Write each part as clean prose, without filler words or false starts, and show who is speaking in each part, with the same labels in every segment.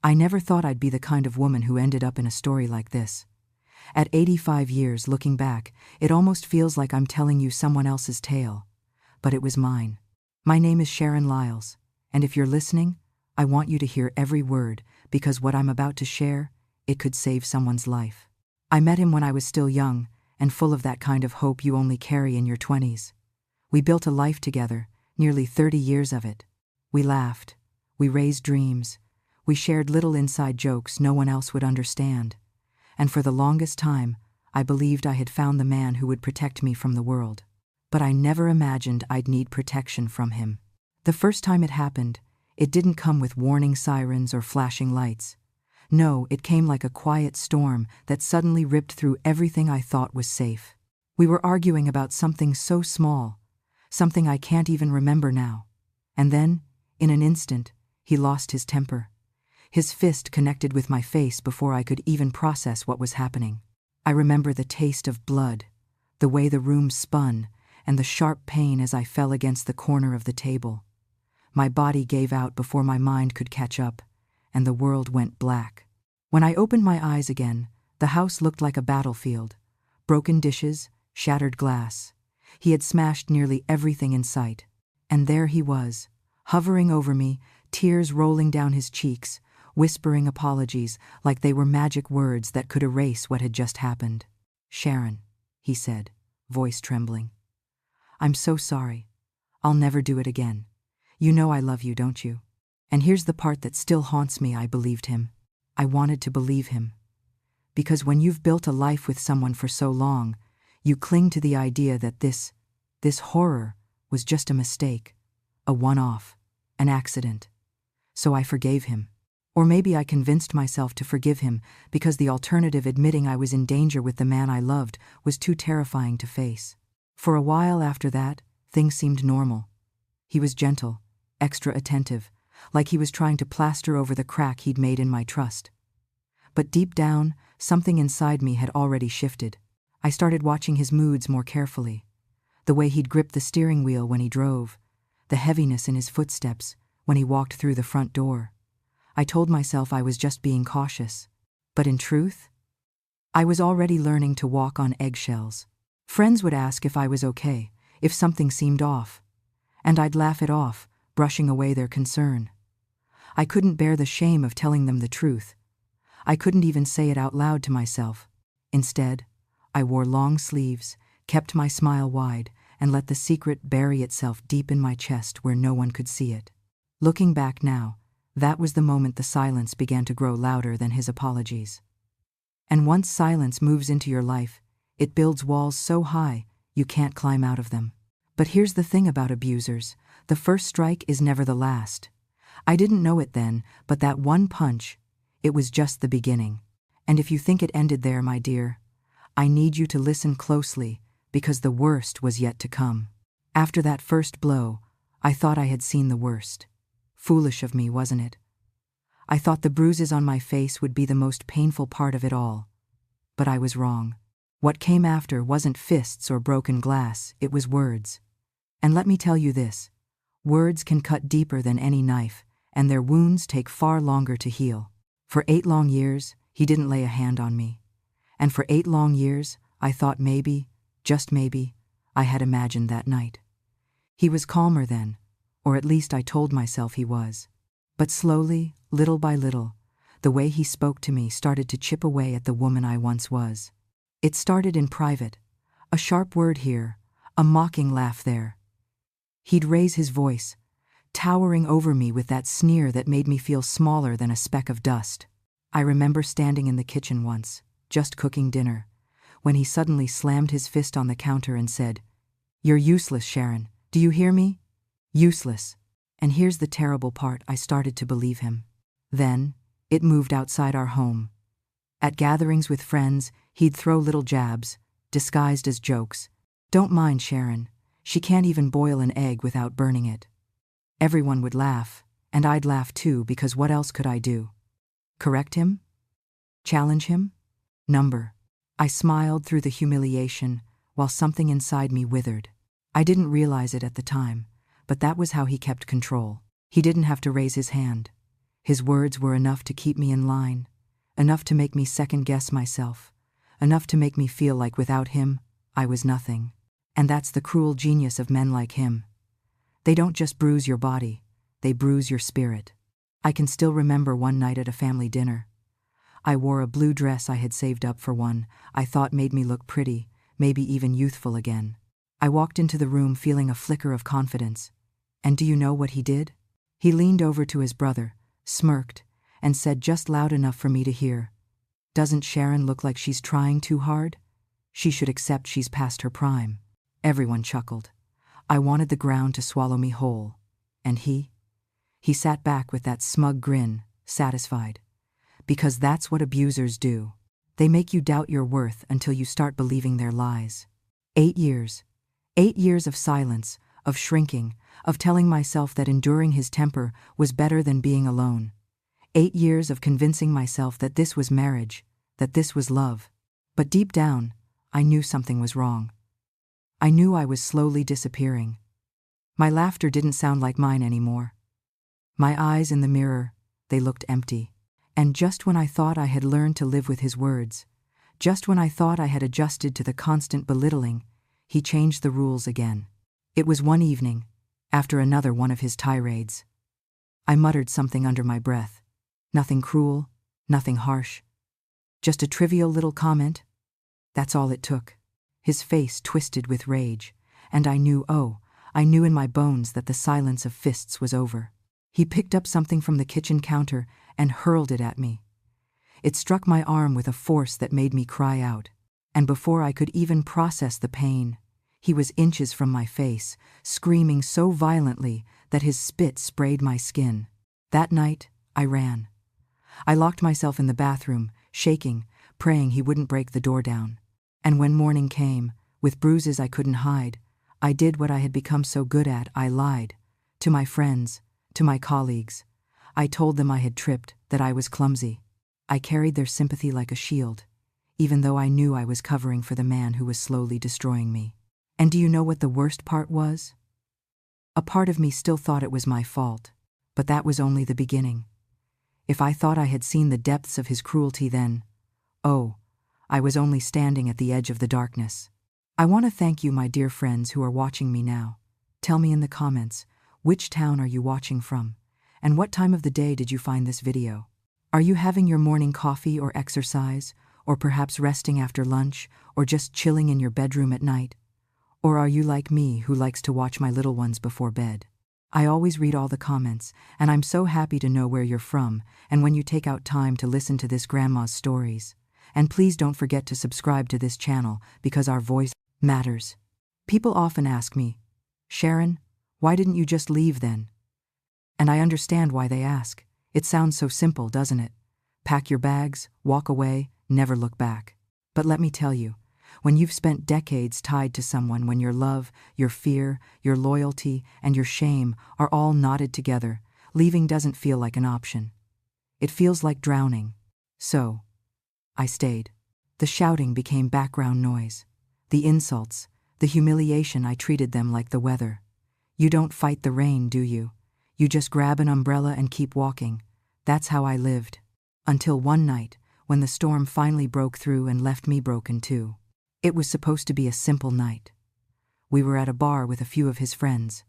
Speaker 1: I never thought I'd be the kind of woman who ended up in a story like this. At 85 years, looking back, it almost feels like I'm telling you someone else's tale. But it was mine. My name is Sharon Lyles, and if you're listening, I want you to hear every word, because what I'm about to share, it could save someone's life. I met him when I was still young, and full of that kind of hope you only carry in your 20s. We built a life together, nearly 30 years of it. We laughed. We raised dreams. We shared little inside jokes no one else would understand. And for the longest time, I believed I had found the man who would protect me from the world. But I never imagined I'd need protection from him. The first time it happened, it didn't come with warning sirens or flashing lights. No, it came like a quiet storm that suddenly ripped through everything I thought was safe. We were arguing about something so small, something I can't even remember now. And then, in an instant, he lost his temper. His fist connected with my face before I could even process what was happening. I remember the taste of blood, the way the room spun, and the sharp pain as I fell against the corner of the table. My body gave out before my mind could catch up, and the world went black. When I opened my eyes again, the house looked like a battlefield. Broken dishes, shattered glass. He had smashed nearly everything in sight. And there he was, hovering over me, tears rolling down his cheeks, whispering apologies like they were magic words that could erase what had just happened. "Sharon," he said, voice trembling. "I'm so sorry. I'll never do it again. You know I love you, don't you?" And here's the part that still haunts me. I believed him. I wanted to believe him. Because when you've built a life with someone for so long, you cling to the idea that this horror was just a mistake, a one-off, an accident. So I forgave him. Or maybe I convinced myself to forgive him because the alternative, admitting I was in danger with the man I loved, was too terrifying to face. For a while after that, things seemed normal. He was gentle, extra attentive, like he was trying to plaster over the crack he'd made in my trust. But deep down, something inside me had already shifted. I started watching his moods more carefully. The way he'd grip the steering wheel when he drove, the heaviness in his footsteps when he walked through the front door. I told myself I was just being cautious. But in truth, I was already learning to walk on eggshells. Friends would ask if I was okay, if something seemed off. And I'd laugh it off, brushing away their concern. I couldn't bear the shame of telling them the truth. I couldn't even say it out loud to myself. Instead, I wore long sleeves, kept my smile wide, and let the secret bury itself deep in my chest where no one could see it. Looking back now, that was the moment the silence began to grow louder than his apologies. And once silence moves into your life, it builds walls so high you can't climb out of them. But here's the thing about abusers: the first strike is never the last. I didn't know it then, but that one punch, it was just the beginning. And if you think it ended there, my dear, I need you to listen closely, because the worst was yet to come. After that first blow, I thought I had seen the worst. Foolish of me, wasn't it? I thought the bruises on my face would be the most painful part of it all. But I was wrong. What came after wasn't fists or broken glass, it was words. And let me tell you this: words can cut deeper than any knife, and their wounds take far longer to heal. For 8 long years, he didn't lay a hand on me. And for 8 long years, I thought maybe, just maybe, I had imagined that night. He was calmer then, or at least I told myself he was. But slowly, little by little, the way he spoke to me started to chip away at the woman I once was. It started in private, a sharp word here, a mocking laugh there. He'd raise his voice, towering over me with that sneer that made me feel smaller than a speck of dust. I remember standing in the kitchen once, just cooking dinner, when he suddenly slammed his fist on the counter and said, "You're useless, Sharon. Do you hear me? Useless." And here's the terrible part: I started to believe him. Then, it moved outside our home. At gatherings with friends, he'd throw little jabs, disguised as jokes. "Don't mind Sharon. She can't even boil an egg without burning it." Everyone would laugh, and I'd laugh too, because what else could I do? Correct him? Challenge him? Number. I smiled through the humiliation, while something inside me withered. I didn't realize it at the time, but that was how he kept control. He didn't have to raise his hand. His words were enough to keep me in line, enough to make me second-guess myself, enough to make me feel like without him, I was nothing. And that's the cruel genius of men like him. They don't just bruise your body, they bruise your spirit. I can still remember one night at a family dinner. I wore a blue dress I had saved up for one I thought made me look pretty, maybe even youthful again. I walked into the room feeling a flicker of confidence. And do you know what he did? He leaned over to his brother, smirked, and said just loud enough for me to hear, "Doesn't Sharon look like she's trying too hard? She should accept she's past her prime." Everyone chuckled. I wanted the ground to swallow me whole. And he sat back with that smug grin, satisfied. Because that's what abusers do. They make you doubt your worth until you start believing their lies. 8 years. 8 years of silence, of shrinking, of telling myself that enduring his temper was better than being alone. 8 years of convincing myself that this was marriage, that this was love. But deep down, I knew something was wrong. I knew I was slowly disappearing. My laughter didn't sound like mine anymore. My eyes in the mirror, they looked empty. And just when I thought I had learned to live with his words, just when I thought I had adjusted to the constant belittling, he changed the rules again. It was one evening, after another one of his tirades. I muttered something under my breath. Nothing cruel, nothing harsh. Just a trivial little comment. That's all it took. His face twisted with rage, and I knew in my bones that the silence of fists was over. He picked up something from the kitchen counter and hurled it at me. It struck my arm with a force that made me cry out, and before I could even process the pain, he was inches from my face, screaming so violently that his spit sprayed my skin. That night, I ran. I locked myself in the bathroom, shaking, praying he wouldn't break the door down. And when morning came, with bruises I couldn't hide, I did what I had become so good at. I lied. To my friends, to my colleagues. I told them I had tripped, that I was clumsy. I carried their sympathy like a shield, even though I knew I was covering for the man who was slowly destroying me. And do you know what the worst part was? A part of me still thought it was my fault, but that was only the beginning. If I thought I had seen the depths of his cruelty then, I was only standing at the edge of the darkness. I want to thank you, my dear friends who are watching me now. Tell me in the comments, which town are you watching from? And what time of the day did you find this video? Are you having your morning coffee or exercise, or perhaps resting after lunch, or just chilling in your bedroom at night? Or are you like me who likes to watch my little ones before bed? I always read all the comments, and I'm so happy to know where you're from and when you take out time to listen to this grandma's stories. And please don't forget to subscribe to this channel because our voice matters. People often ask me, "Sharon, why didn't you just leave then?" And I understand why they ask. It sounds so simple, doesn't it? Pack your bags, walk away, never look back. But let me tell you, when you've spent decades tied to someone, when your love, your fear, your loyalty, and your shame are all knotted together, leaving doesn't feel like an option. It feels like drowning. So, I stayed. The shouting became background noise. The insults, the humiliation, I treated them like the weather. You don't fight the rain, do you? You just grab an umbrella and keep walking. That's how I lived. Until one night, when the storm finally broke through and left me broken too. It was supposed to be a simple night. We were at a bar with a few of his friends.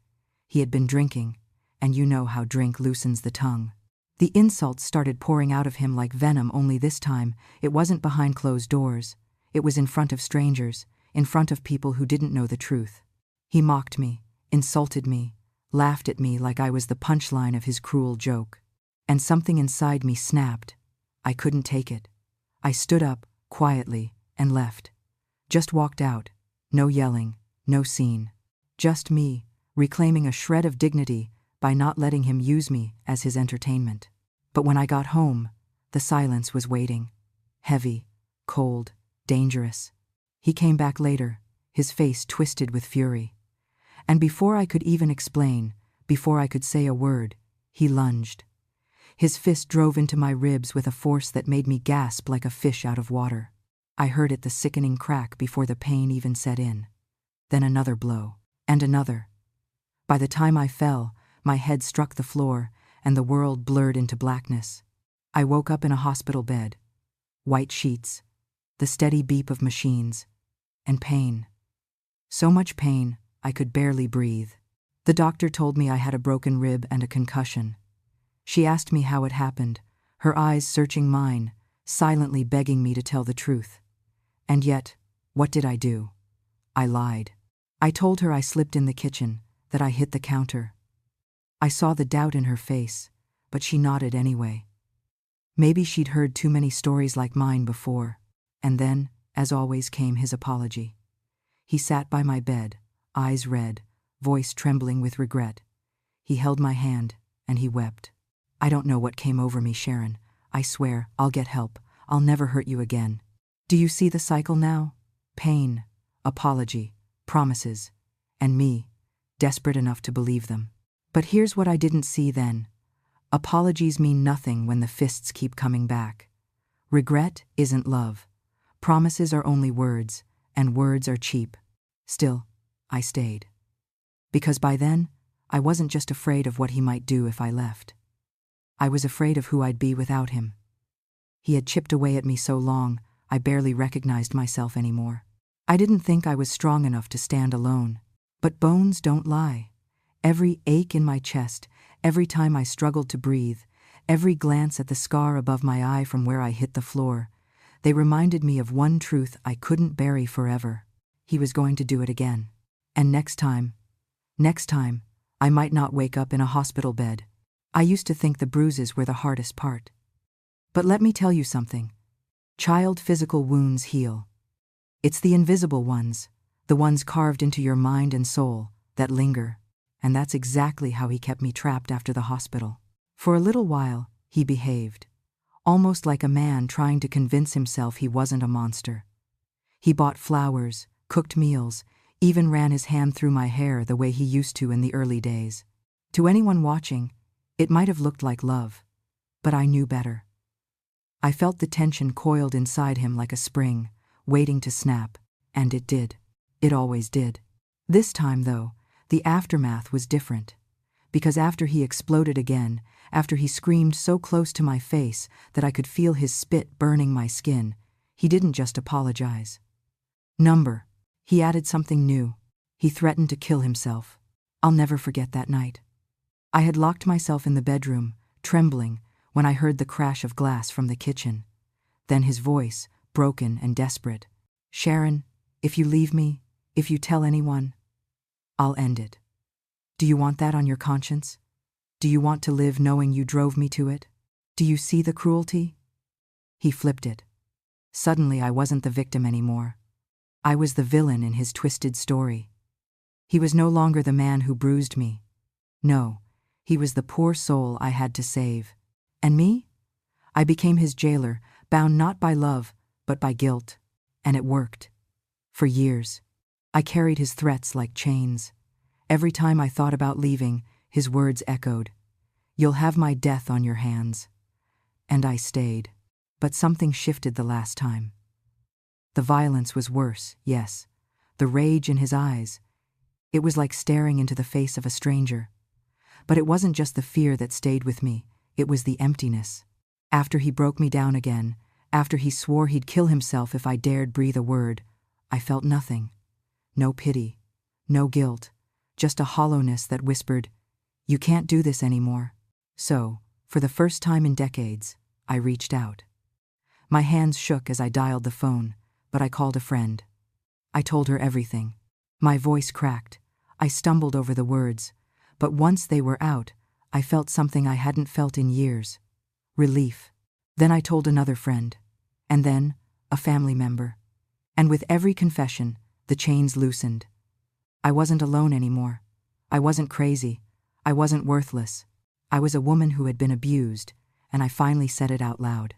Speaker 1: He had been drinking, and you know how drink loosens the tongue. The insults started pouring out of him like venom, only this time, it wasn't behind closed doors. It was in front of strangers, in front of people who didn't know the truth. He mocked me, insulted me, laughed at me like I was the punchline of his cruel joke. And something inside me snapped. I couldn't take it. I stood up, quietly, and left. Just walked out. No yelling, no scene. Just me, reclaiming a shred of dignity by not letting him use me as his entertainment. But when I got home, the silence was waiting. Heavy, cold, dangerous. He came back later, his face twisted with fury. And before I could even explain, before I could say a word, he lunged. His fist drove into my ribs with a force that made me gasp like a fish out of water. I heard it, the sickening crack, before the pain even set in. Then another blow, and another. By the time I fell, my head struck the floor, and the world blurred into blackness. I woke up in a hospital bed. White sheets, the steady beep of machines, and pain. So much pain, I could barely breathe. The doctor told me I had a broken rib and a concussion. She asked me how it happened, her eyes searching mine, silently begging me to tell the truth. And yet, what did I do? I lied. I told her I slipped in the kitchen, that I hit the counter. I saw the doubt in her face, but she nodded anyway. Maybe she'd heard too many stories like mine before. And then, as always, came his apology. He sat by my bed, eyes red, voice trembling with regret. He held my hand, and he wept. I don't know what came over me, Sharon. I swear, I'll get help. I'll never hurt you again. Do you see the cycle now? Pain, apology, promises, and me, desperate enough to believe them. But here's what I didn't see then. Apologies mean nothing when the fists keep coming back. Regret isn't love. Promises are only words, and words are cheap. Still, I stayed. Because by then, I wasn't just afraid of what he might do if I left. I was afraid of who I'd be without him. He had chipped away at me so long, I barely recognized myself anymore. I didn't think I was strong enough to stand alone. But bones don't lie. Every ache in my chest, every time I struggled to breathe, every glance at the scar above my eye from where I hit the floor, they reminded me of one truth I couldn't bury forever. He was going to do it again. And next time, I might not wake up in a hospital bed. I used to think the bruises were the hardest part. But let me tell you something. Child physical wounds heal. It's the invisible ones, the ones carved into your mind and soul, that linger. And that's exactly how he kept me trapped after the hospital. For a little while, he behaved. Almost like a man trying to convince himself he wasn't a monster. He bought flowers, cooked meals, even ran his hand through my hair the way he used to in the early days. To anyone watching, it might have looked like love, but I knew better. I felt the tension coiled inside him like a spring, waiting to snap, and it did. It always did. This time, though, the aftermath was different. Because after he exploded again, after he screamed so close to my face that I could feel his spit burning my skin, he didn't just apologize. He added something new. He threatened to kill himself. I'll never forget that night. I had locked myself in the bedroom, trembling, when I heard the crash of glass from the kitchen. Then his voice, broken and desperate. Sharon, if you leave me, if you tell anyone, I'll end it. Do you want that on your conscience? Do you want to live knowing you drove me to it? Do you see the cruelty? He flipped it. Suddenly I wasn't the victim anymore. I was the villain in his twisted story. He was no longer the man who bruised me. No, he was the poor soul I had to save. And me? I became his jailer, bound not by love, but by guilt. And it worked. For years, I carried his threats like chains. Every time I thought about leaving, his words echoed. You'll have my death on your hands. And I stayed. But something shifted the last time. The violence was worse, yes. The rage in his eyes. It was like staring into the face of a stranger. But it wasn't just the fear that stayed with me, it was the emptiness. After he broke me down again, after he swore he'd kill himself if I dared breathe a word, I felt nothing. No pity, no guilt, just a hollowness that whispered, you can't do this anymore. So, for the first time in decades, I reached out. My hands shook as I dialed the phone, but I called a friend. I told her everything. My voice cracked. I stumbled over the words, but once they were out, I felt something I hadn't felt in years. Relief. Then I told another friend, and then a family member. And with every confession, the chains loosened. I wasn't alone anymore. I wasn't crazy. I wasn't worthless. I was a woman who had been abused, and I finally said it out loud.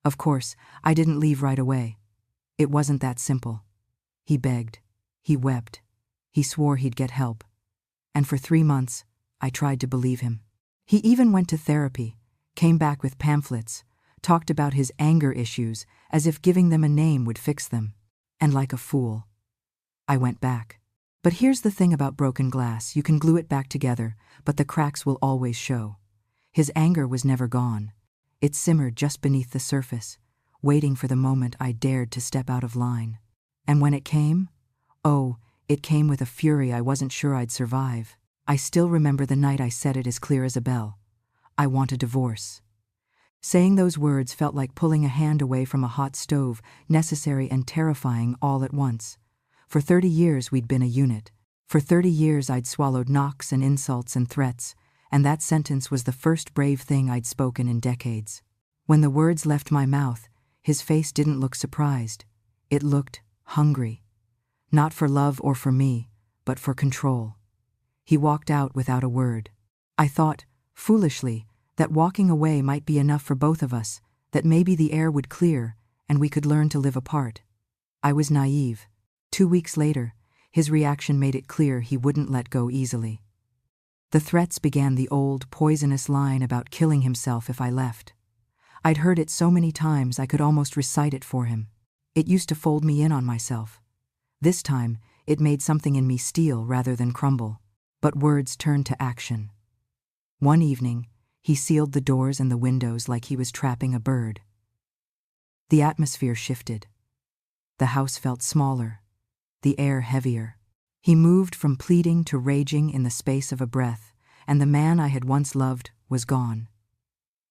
Speaker 1: Of course, I didn't leave right away. It wasn't that simple. He begged. He wept. He swore he'd get help. And for 3 months, I tried to believe him. He even went to therapy, came back with pamphlets, talked about his anger issues as if giving them a name would fix them. And like a fool, I went back. But here's the thing about broken glass, you can glue it back together, but the cracks will always show. His anger was never gone. It simmered just beneath the surface, waiting for the moment I dared to step out of line. And when it came, oh, it came with a fury I wasn't sure I'd survive. I still remember the night I said it as clear as a bell. I want a divorce. Saying those words felt like pulling a hand away from a hot stove, necessary and terrifying all at once. For 30 years we'd been a unit. For 30 years I'd swallowed knocks and insults and threats, and that sentence was the first brave thing I'd spoken in decades. When the words left my mouth, his face didn't look surprised. It looked hungry. Not for love or for me, but for control. He walked out without a word. I thought, foolishly, that walking away might be enough for both of us, that maybe the air would clear and we could learn to live apart. I was naive. 2 weeks later, his reaction made it clear he wouldn't let go easily. The threats began the old, poisonous line about killing himself if I left. I'd heard it so many times I could almost recite it for him. It used to fold me in on myself. This time, it made something in me steel rather than crumble. But words turned to action. One evening, he sealed the doors and the windows like he was trapping a bird. The atmosphere shifted. The house felt smaller, the air heavier. He moved from pleading to raging in the space of a breath, and the man I had once loved was gone.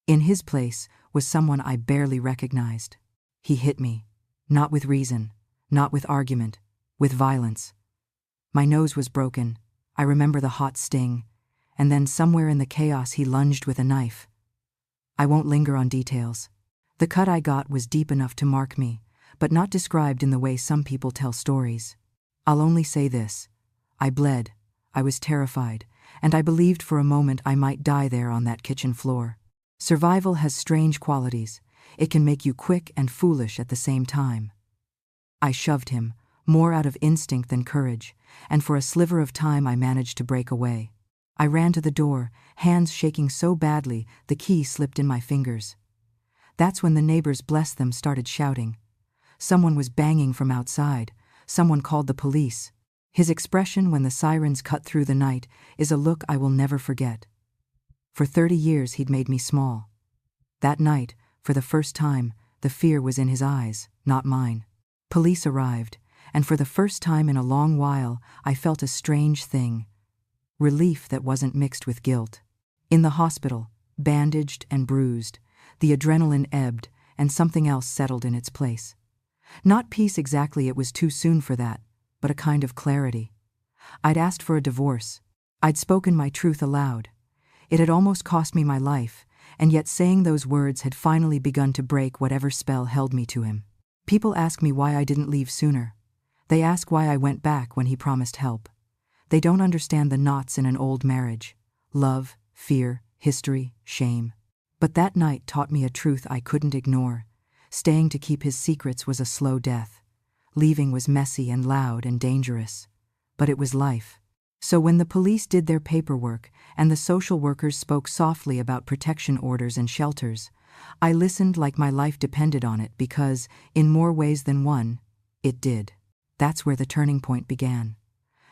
Speaker 1: In his place was someone I barely recognized. He hit me, not with reason, not with argument, with violence. My nose was broken. I remember the hot sting, and then somewhere in the chaos he lunged with a knife. I won't linger on details. The cut I got was deep enough to mark me, but not described in the way some people tell stories. I'll only say this. I bled, I was terrified, and I believed for a moment I might die there on that kitchen floor. Survival has strange qualities. It can make you quick and foolish at the same time. I shoved him, more out of instinct than courage, and for a sliver of time I managed to break away. I ran to the door, hands shaking so badly the key slipped in my fingers. That's when the neighbors, bless them, started shouting. Someone was banging from outside. Someone called the police. His expression when the sirens cut through the night is a look I will never forget. For 30 years he'd made me small. That night, for the first time, the fear was in his eyes, not mine. Police arrived, and for the first time in a long while, I felt a strange thing. Relief that wasn't mixed with guilt. In the hospital, bandaged and bruised, the adrenaline ebbed, and something else settled in its place. Not peace exactly, it was too soon for that, but a kind of clarity. I'd asked for a divorce. I'd spoken my truth aloud. It had almost cost me my life, and yet saying those words had finally begun to break whatever spell held me to him. People ask me why I didn't leave sooner. They ask why I went back when he promised help. They don't understand the knots in an old marriage. Love, fear, history, shame. But that night taught me a truth I couldn't ignore. Staying to keep his secrets was a slow death. Leaving was messy and loud and dangerous. But it was life. So when the police did their paperwork and the social workers spoke softly about protection orders and shelters, I listened like my life depended on it because, in more ways than one, it did. That's where the turning point began.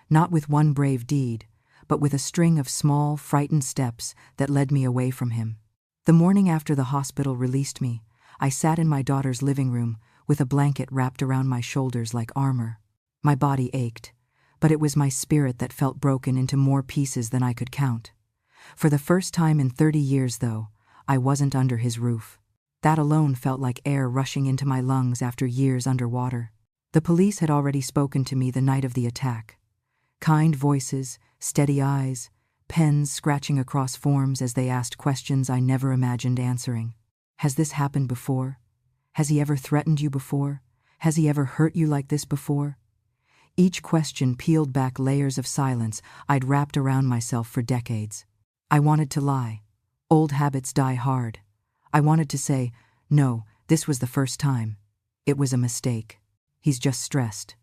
Speaker 1: Not with one brave deed, but with a string of small, frightened steps that led me away from him. The morning after the hospital released me, I sat in my daughter's living room with a blanket wrapped around my shoulders like armor. My body ached, but it was my spirit that felt broken into more pieces than I could count. For the first time in 30 years, though, I wasn't under his roof. That alone felt like air rushing into my lungs after years underwater. The police had already spoken to me the night of the attack. Kind voices, steady eyes, pens scratching across forms as they asked questions I never imagined answering. Has this happened before? Has he ever threatened you before? Has he ever hurt you like this before? Each question peeled back layers of silence I'd wrapped around myself for decades. I wanted to lie. Old habits die hard. I wanted to say, no, this was the first time. It was a mistake. He's just stressed.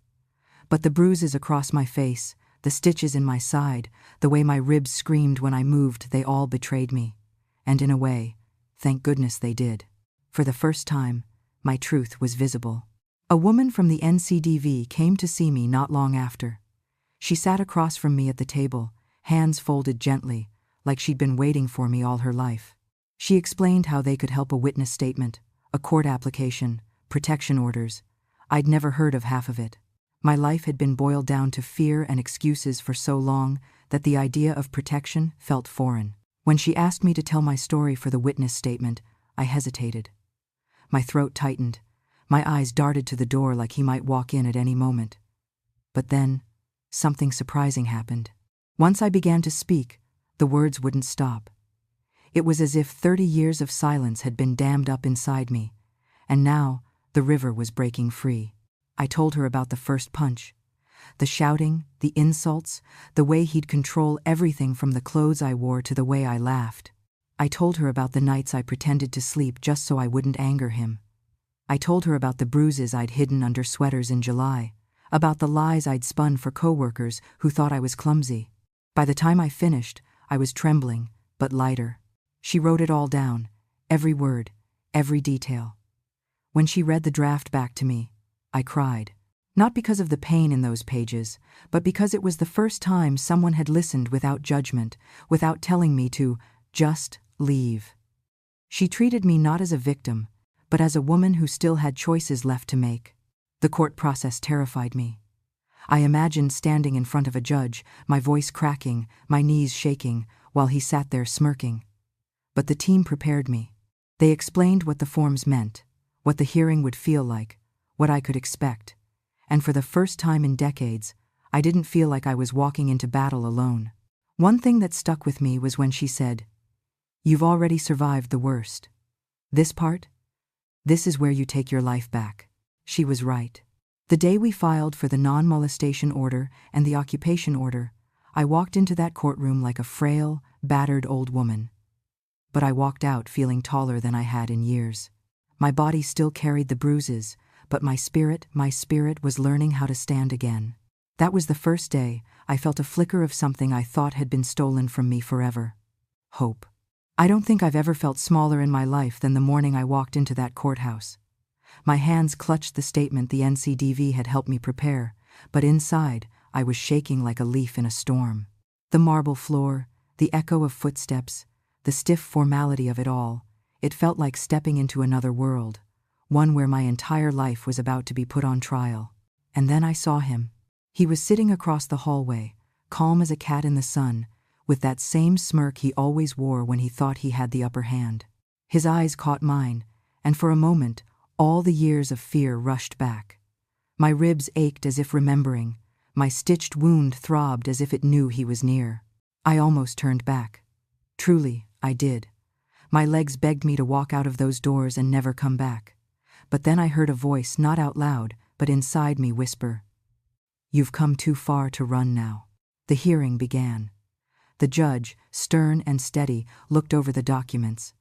Speaker 1: But the bruises across my face, the stitches in my side, the way my ribs screamed when I moved, they all betrayed me. And in a way, thank goodness they did. For the first time, my truth was visible. A woman from the NCDV came to see me not long after. She sat across from me at the table, hands folded gently, like she'd been waiting for me all her life. She explained how they could help: a witness statement, a court application, protection orders. I'd never heard of half of it. My life had been boiled down to fear and excuses for so long that the idea of protection felt foreign. When she asked me to tell my story for the witness statement, I hesitated. My throat tightened. My eyes darted to the door like he might walk in at any moment. But then, something surprising happened. Once I began to speak, the words wouldn't stop. It was as if 30 years of silence had been dammed up inside me, and now the river was breaking free. I told her about the first punch, the shouting, the insults, the way he'd control everything from the clothes I wore to the way I laughed. I told her about the nights I pretended to sleep just so I wouldn't anger him. I told her about the bruises I'd hidden under sweaters in July, about the lies I'd spun for coworkers who thought I was clumsy. By the time I finished, I was trembling, but lighter. She wrote it all down, every word, every detail. When she read the draft back to me, I cried. Not because of the pain in those pages, but because it was the first time someone had listened without judgment, without telling me to just leave. She treated me not as a victim, but as a woman who still had choices left to make. The court process terrified me. I imagined standing in front of a judge, my voice cracking, my knees shaking, while he sat there smirking. But the team prepared me. They explained what the forms meant, what the hearing would feel like, what I could expect. And for the first time in decades, I didn't feel like I was walking into battle alone. One thing that stuck with me was when she said, "You've already survived the worst. This part? This is where you take your life back." She was right. The day we filed for the non-molestation order and the occupation order, I walked into that courtroom like a frail, battered old woman. But I walked out feeling taller than I had in years. My body still carried the bruises, but my spirit was learning how to stand again. That was the first day I felt a flicker of something I thought had been stolen from me forever. Hope. I don't think I've ever felt smaller in my life than the morning I walked into that courthouse. My hands clutched the statement the NCDV had helped me prepare, but inside I was shaking like a leaf in a storm. The marble floor, the echo of footsteps, the stiff formality of it all, it felt like stepping into another world, one where my entire life was about to be put on trial. And then I saw him. He was sitting across the hallway, calm as a cat in the sun, with that same smirk he always wore when he thought he had the upper hand. His eyes caught mine, and for a moment, all the years of fear rushed back. My ribs ached as if remembering, my stitched wound throbbed as if it knew he was near. I almost turned back. Truly, I did. My legs begged me to walk out of those doors and never come back. But then I heard a voice, not out loud, but inside me, whisper, "You've come too far to run now." The hearing began. The judge, stern and steady, looked over the documents.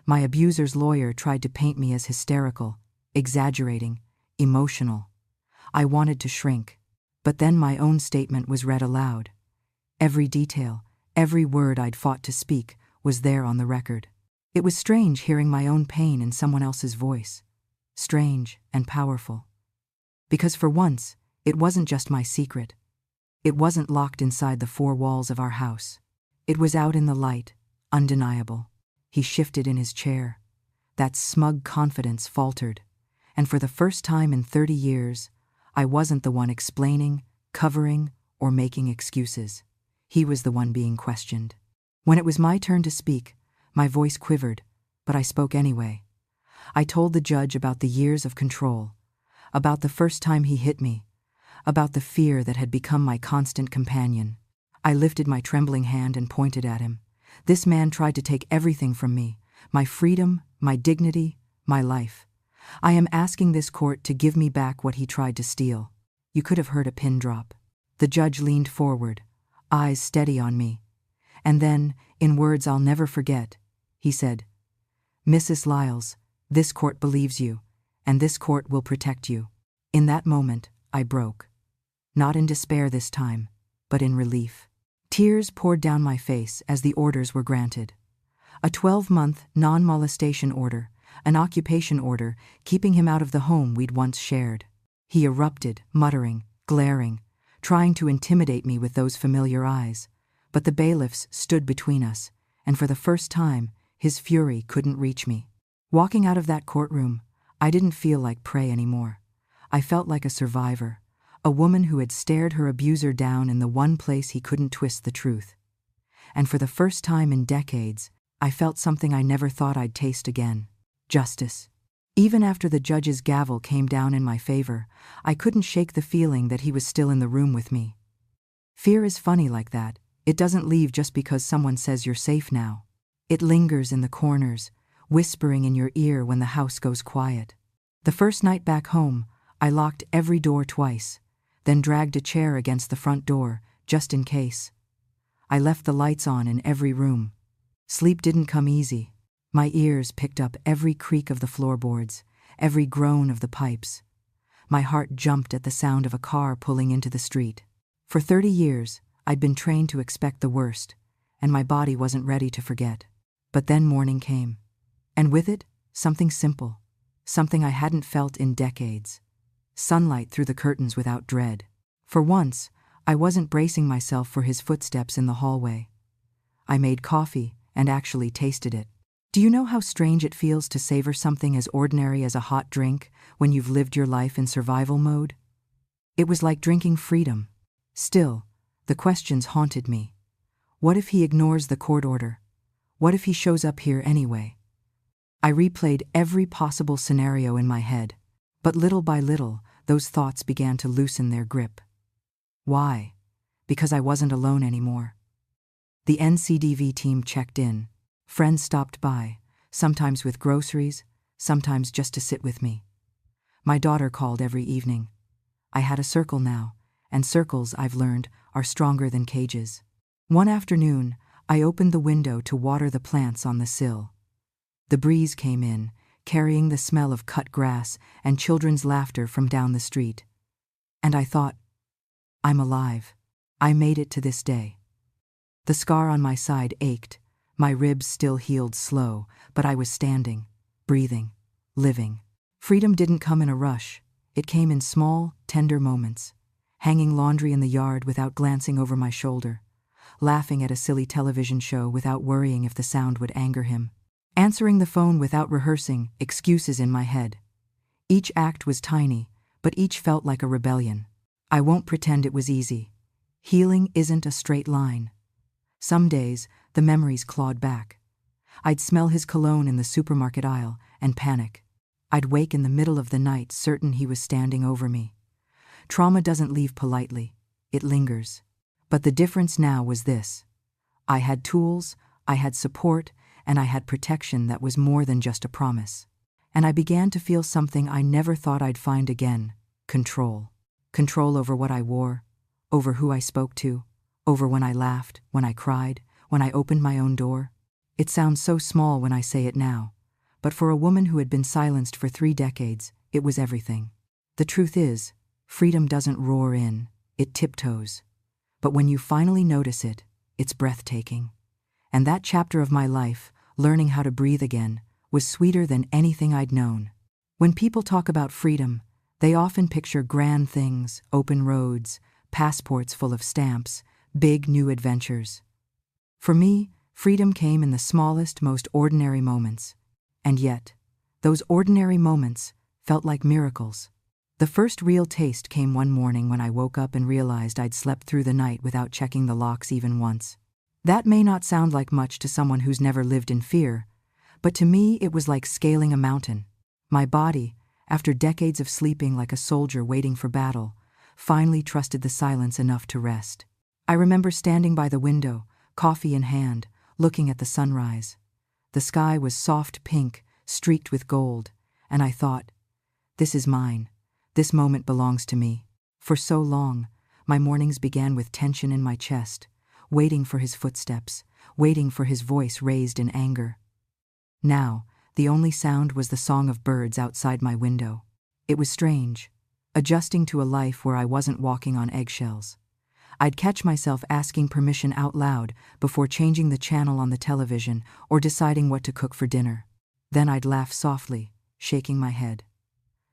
Speaker 1: My abuser's lawyer tried to paint me as hysterical, exaggerating, emotional. I wanted to shrink. But then my own statement was read aloud. Every detail, every word I'd fought to speak, was there on the record. It was strange hearing my own pain in someone else's voice. Strange and powerful. Because for once, it wasn't just my secret. It wasn't locked inside the four walls of our house. It was out in the light, undeniable. He shifted in his chair. That smug confidence faltered. And for the first time in 30 years, I wasn't the one explaining, covering, or making excuses. He was the one being questioned. When it was my turn to speak, my voice quivered, but I spoke anyway. I told the judge about the years of control, about the first time he hit me, about the fear that had become my constant companion. I lifted my trembling hand and pointed at him. This man tried to take everything from me, my freedom, my dignity, my life. I am asking this court to give me back what he tried to steal. You could have heard a pin drop. The judge leaned forward, eyes steady on me. And then, in words I'll never forget, he said, "Mrs. Lyles, this court believes you, and this court will protect you." In that moment, I broke. Not in despair this time, but in relief. Tears poured down my face as the orders were granted. A 12-month non-molestation order, an occupation order, keeping him out of the home we'd once shared. He erupted, muttering, glaring, trying to intimidate me with those familiar eyes. But the bailiffs stood between us, and for the first time, his fury couldn't reach me. Walking out of that courtroom, I didn't feel like prey anymore. I felt like a survivor, a woman who had stared her abuser down in the one place he couldn't twist the truth. And for the first time in decades, I felt something I never thought I'd taste again: justice. Even after the judge's gavel came down in my favor, I couldn't shake the feeling that he was still in the room with me. Fear is funny like that. It doesn't leave just because someone says you're safe now. It lingers in the corners, whispering in your ear when the house goes quiet. The first night back home, I locked every door twice, then dragged a chair against the front door, just in case. I left the lights on in every room. Sleep didn't come easy. My ears picked up every creak of the floorboards, every groan of the pipes. My heart jumped at the sound of a car pulling into the street. For 30 years, I'd been trained to expect the worst, and my body wasn't ready to forget. But then morning came. And with it, something simple, something I hadn't felt in decades. Sunlight through the curtains without dread. For once, I wasn't bracing myself for his footsteps in the hallway. I made coffee and actually tasted it. Do you know how strange it feels to savor something as ordinary as a hot drink when you've lived your life in survival mode? It was like drinking freedom. Still, the questions haunted me. What if he ignores the court order? What if he shows up here anyway? I replayed every possible scenario in my head, but little by little, those thoughts began to loosen their grip. Why? Because I wasn't alone anymore. The NCDV team checked in. Friends stopped by, sometimes with groceries, sometimes just to sit with me. My daughter called every evening. I had a circle now, and circles, I've learned, are stronger than cages. One afternoon, I opened the window to water the plants on the sill. The breeze came in, carrying the smell of cut grass and children's laughter from down the street. And I thought, I'm alive. I made it to this day. The scar on my side ached, my ribs still healed slow, but I was standing, breathing, living. Freedom didn't come in a rush. It came in small, tender moments. Hanging laundry in the yard without glancing over my shoulder. Laughing at a silly television show without worrying if the sound would anger him. Answering the phone without rehearsing excuses in my head. Each act was tiny, but each felt like a rebellion. I won't pretend it was easy. Healing isn't a straight line. Some days, the memories clawed back. I'd smell his cologne in the supermarket aisle and panic. I'd wake in the middle of the night certain he was standing over me. Trauma doesn't leave politely. It lingers. But the difference now was this. I had tools, I had support, and I had protection that was more than just a promise. And I began to feel something I never thought I'd find again: control. Control over what I wore, over who I spoke to, over when I laughed, when I cried, when I opened my own door. It sounds so small when I say it now, but for a woman who had been silenced for 3 decades, it was everything. The truth is, freedom doesn't roar in, it tiptoes. But when you finally notice it, it's breathtaking. And that chapter of my life, learning how to breathe again, was sweeter than anything I'd known. When people talk about freedom, they often picture grand things, open roads, passports full of stamps, big new adventures. For me, freedom came in the smallest, most ordinary moments. And yet, those ordinary moments felt like miracles. The first real taste came one morning when I woke up and realized I'd slept through the night without checking the locks even once. That may not sound like much to someone who's never lived in fear, but to me it was like scaling a mountain. My body, after decades of sleeping like a soldier waiting for battle, finally trusted the silence enough to rest. I remember standing by the window, coffee in hand, looking at the sunrise. The sky was soft pink, streaked with gold, and I thought, this is mine. This moment belongs to me. For so long, my mornings began with tension in my chest, waiting for his footsteps, waiting for his voice raised in anger. Now, the only sound was the song of birds outside my window. It was strange, adjusting to a life where I wasn't walking on eggshells. I'd catch myself asking permission out loud before changing the channel on the television or deciding what to cook for dinner. Then I'd laugh softly, shaking my head.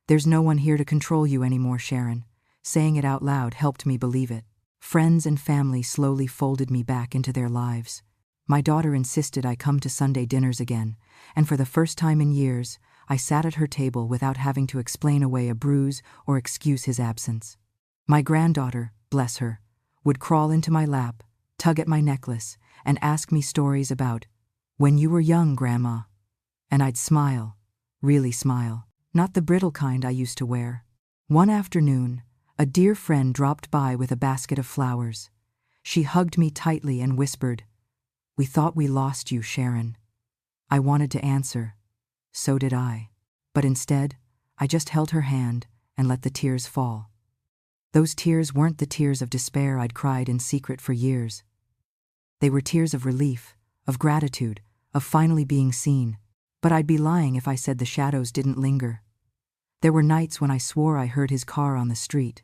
Speaker 1: There's no one here to control you anymore, Sharon. Saying it out loud helped me believe it. Friends and family slowly folded me back into their lives. My daughter insisted I come to Sunday dinners again, and for the first time in years, I sat at her table without having to explain away a bruise or excuse his absence. My granddaughter, bless her, would crawl into my lap, tug at my necklace, and ask me stories about, "When you were young, Grandma." And I'd smile, really smile, not the brittle kind I used to wear. One afternoon, a dear friend dropped by with a basket of flowers. She hugged me tightly and whispered, "We thought we lost you, Sharon." I wanted to answer. So did I. But instead, I just held her hand and let the tears fall. Those tears weren't the tears of despair I'd cried in secret for years. They were tears of relief, of gratitude, of finally being seen. But I'd be lying if I said the shadows didn't linger. There were nights when I swore I heard his car on the street,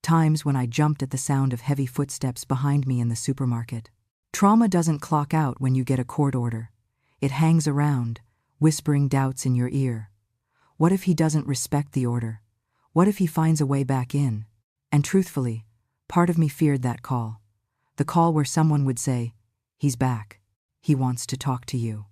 Speaker 1: times when I jumped at the sound of heavy footsteps behind me in the supermarket. Trauma doesn't clock out when you get a court order. It hangs around, whispering doubts in your ear. What if he doesn't respect the order? What if he finds a way back in? And truthfully, part of me feared that call. The call where someone would say, "He's back. He wants to talk to you."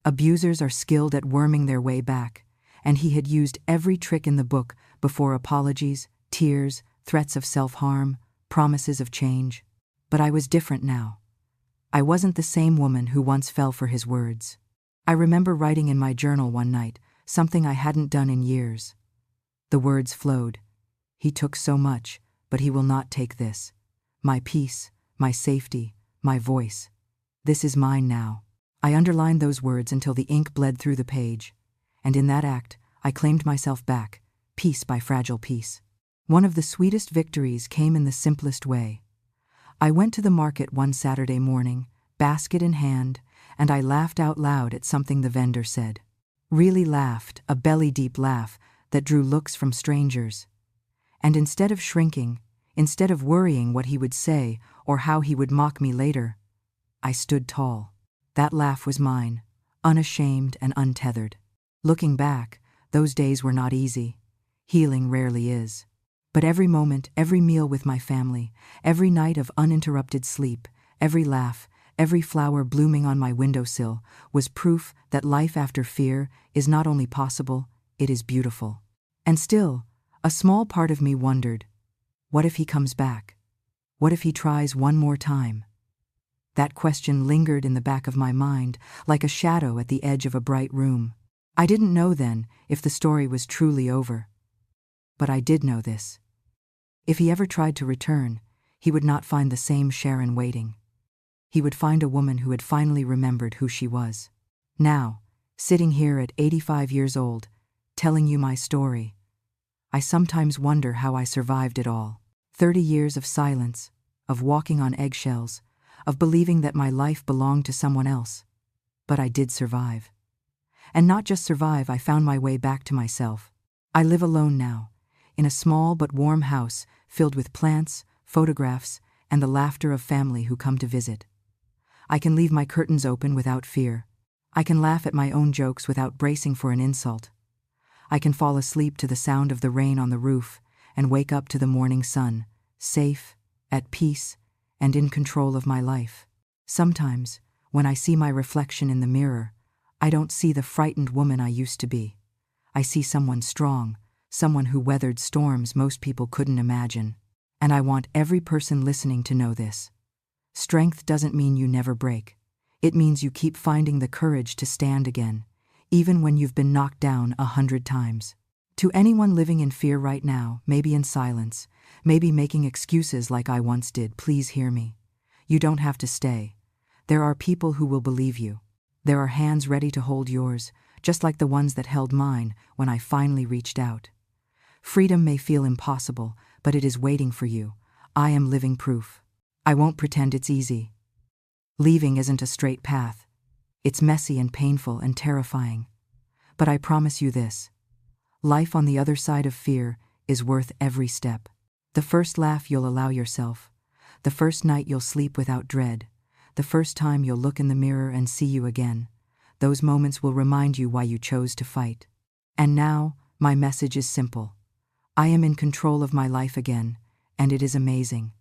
Speaker 1: Abusers are skilled at worming their way back, and he had used every trick in the book before apologies, tears, threats of self-harm, promises of change. But I was different now. I wasn't the same woman who once fell for his words. I remember writing in my journal one night, something I hadn't done in years. The words flowed. "He took so much, but he will not take this. My peace, my safety, my voice. This is mine now." I underlined those words until the ink bled through the page, and in that act, I claimed myself back, piece by fragile piece. One of the sweetest victories came in the simplest way. I went to the market one Saturday morning, basket in hand, and I laughed out loud at something the vendor said. Really laughed, a belly-deep laugh that drew looks from strangers. And instead of shrinking, instead of worrying what he would say or how he would mock me later, I stood tall. That laugh was mine, unashamed and untethered. Looking back, those days were not easy. Healing rarely is. But every moment, every meal with my family, every night of uninterrupted sleep, every laugh, every flower blooming on my windowsill was proof that life after fear is not only possible, it is beautiful. And still, a small part of me wondered, what if he comes back? What if he tries one more time? That question lingered in the back of my mind, like a shadow at the edge of a bright room. I didn't know then if the story was truly over. But I did know this. If he ever tried to return, he would not find the same Sharon waiting. He would find a woman who had finally remembered who she was. Now, sitting here at 85 years old, telling you my story, I sometimes wonder how I survived it all. 30 years of silence, of walking on eggshells, of believing that my life belonged to someone else. But I did survive. And not just survive, I found my way back to myself. I live alone now, in a small but warm house filled with plants, photographs, and the laughter of family who come to visit. I can leave my curtains open without fear. I can laugh at my own jokes without bracing for an insult. I can fall asleep to the sound of the rain on the roof and wake up to the morning sun, safe, at peace, and in control of my life. Sometimes, when I see my reflection in the mirror, I don't see the frightened woman I used to be. I see someone strong, someone who weathered storms most people couldn't imagine. And I want every person listening to know this. Strength doesn't mean you never break. It means you keep finding the courage to stand again, even when you've been knocked down 100 times. To anyone living in fear right now, maybe in silence, maybe making excuses like I once did, please hear me. You don't have to stay. There are people who will believe you. There are hands ready to hold yours, just like the ones that held mine when I finally reached out. Freedom may feel impossible, but it is waiting for you. I am living proof. I won't pretend it's easy. Leaving isn't a straight path. It's messy and painful and terrifying. But I promise you this. Life on the other side of fear is worth every step. The first laugh you'll allow yourself. The first night you'll sleep without dread. The first time you'll look in the mirror and see you again. Those moments will remind you why you chose to fight. And now, my message is simple. I am in control of my life again, and it is amazing.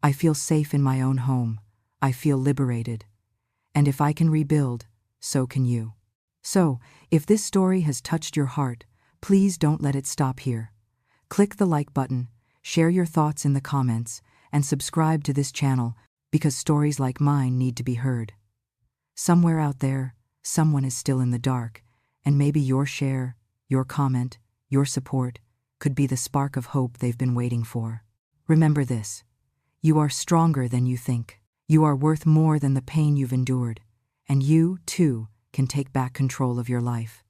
Speaker 1: I feel safe in my own home. I feel liberated. And if I can rebuild, so can you. So, if this story has touched your heart, please don't let it stop here. Click the like button, share your thoughts in the comments, and subscribe to this channel because stories like mine need to be heard. Somewhere out there, someone is still in the dark, and maybe your share, your comment, your support could be the spark of hope they've been waiting for. Remember this: you are stronger than you think. You are worth more than the pain you've endured, and you, too, can take back control of your life.